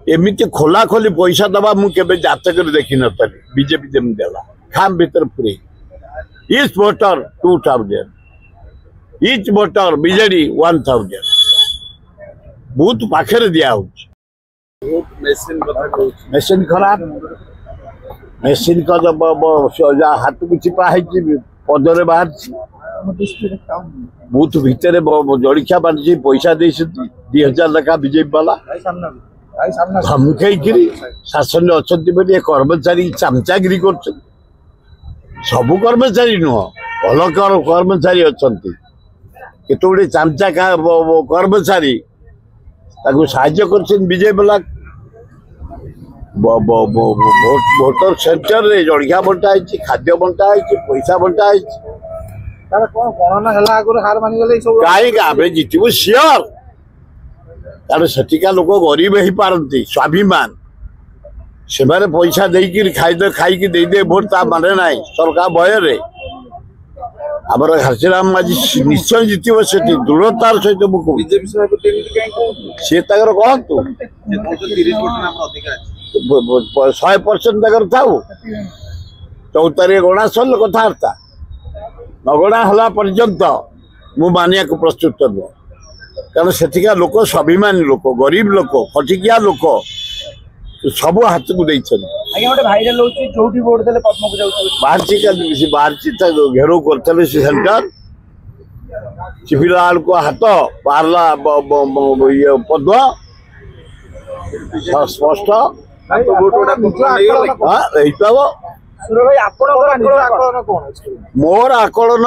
एमती खोला खोली पैसा दबा मुझे जातक देखी नी बीजेपी जमी देला खाम भीतर पूरे each voter 2000 each voter BJD 1000 booth पाखे दिया मेसीन खराब मेसीन का हाथ को चिपा पदरे बाहर बूथ भितर जड़िया बांधी पैसा दे 2000 लखा बीजेपी वाला धमकई शासन अच्छा कर्मचारी चामचागिरी कर सबू कर्मचारी नुह भल कर्मचारी अच्छा केतोड़े चामचा कर्मचारी साहाय्य कर बीजेपी वाला भोटर सेंटर रे जड़िया बंटा है खाद्य बंटा है पैसा बंटा है कहीं जितबू सियोर कारण सेठिका लोक गरीब हो पारती स्वाभिमान से पैसा देकर खाई दे भोट ता माने ना सरकार भय आमर घासीराम माझी निश्चय जितब से दृढ़तार सहित मुझे सी कहतु 100% था 4 तारीख गणा सरल कथबार्ता नगणा हला पर्यंत मु मानिया को प्रस्तुत नुह कारण सेठिका लोक स्वाभिमानी लोक गरीब लोक खटिकिया लोक सब हाथ को बाहर घेराव करते सेंटर चिपिला को हाथ बाहरला पद्म स्पष्ट मोर आकलन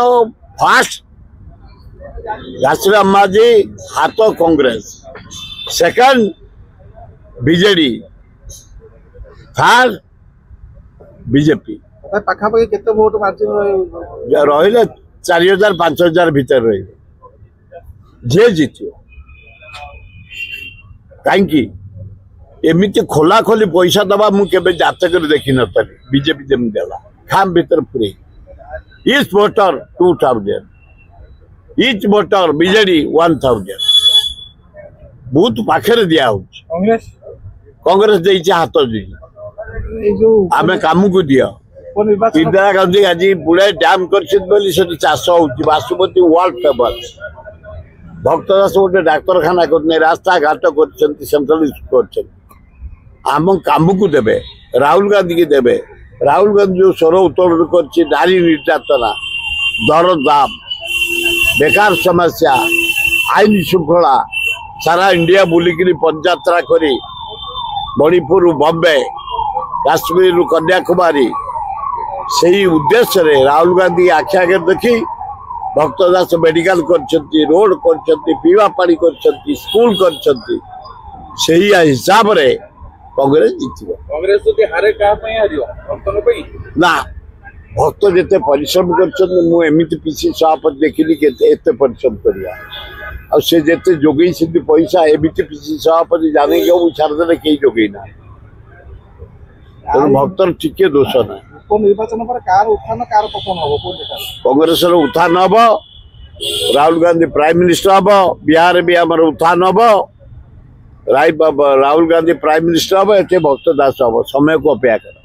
फास्ट घासीराम माझी हाथ Congress second BJD third BJP पाखापाखि केते वोट मार्जिन रही 4000 5000 भीतर रही जे जीत कहीं एमती खोला खोली पैसा दबा मुझे जातक देखी नी बीजेपी जमी देला खाम भीतर पूरे each voter 2000 each voter BJD 1000 booth पाखे दिया कांग्रेस दे हाथ दी आम काम को दिया इंदिरा गांधी आज बुढ़े डैम कर चाष हो बासुमती वर्ल्ड फेमस भक्तदास गोटे डाक्तखाना कर रास्ता घाट कर सेंट्रल कर आम काम को देवे राहुल गांधी की देवे राहुल गांधी जो स्वर उत्तोलन कर नारी निर्यातना दर दाम बेकार समस्या आईन श्रृंखला सारा इंडिया बुलिक पदयात्रा कर मणिपुर बॉम्बे काश्मीर कन्याकुमारी से उद्देश्य रे राहुल गांधी आखि आगे देखी भक्तदास मेडिकल कर रोड कर पीवा पानी कर स्कूल कर हिसाब रे कांग्रेस जीत कांग्रेस ना भक्त जिते परिश्रम करमती पीसी सभापति देखिली के परिश्रम कर जिते जोगे से पैसा एमती पीसी सभापति जाने छाड़दे कई जोगेना तेणु भक्तर टिके दोष ना निर्वाचन पर कार उत्थान कार पतन हम कांग्रेस उत्थान हम राहुल गांधी प्राइम मिनिस्टर हम बिहार भी आम उत्थान हम राहुल गांधी प्राइम मिनिस्टर हम ये भक्त दास हम समय को अपेक्षा कर।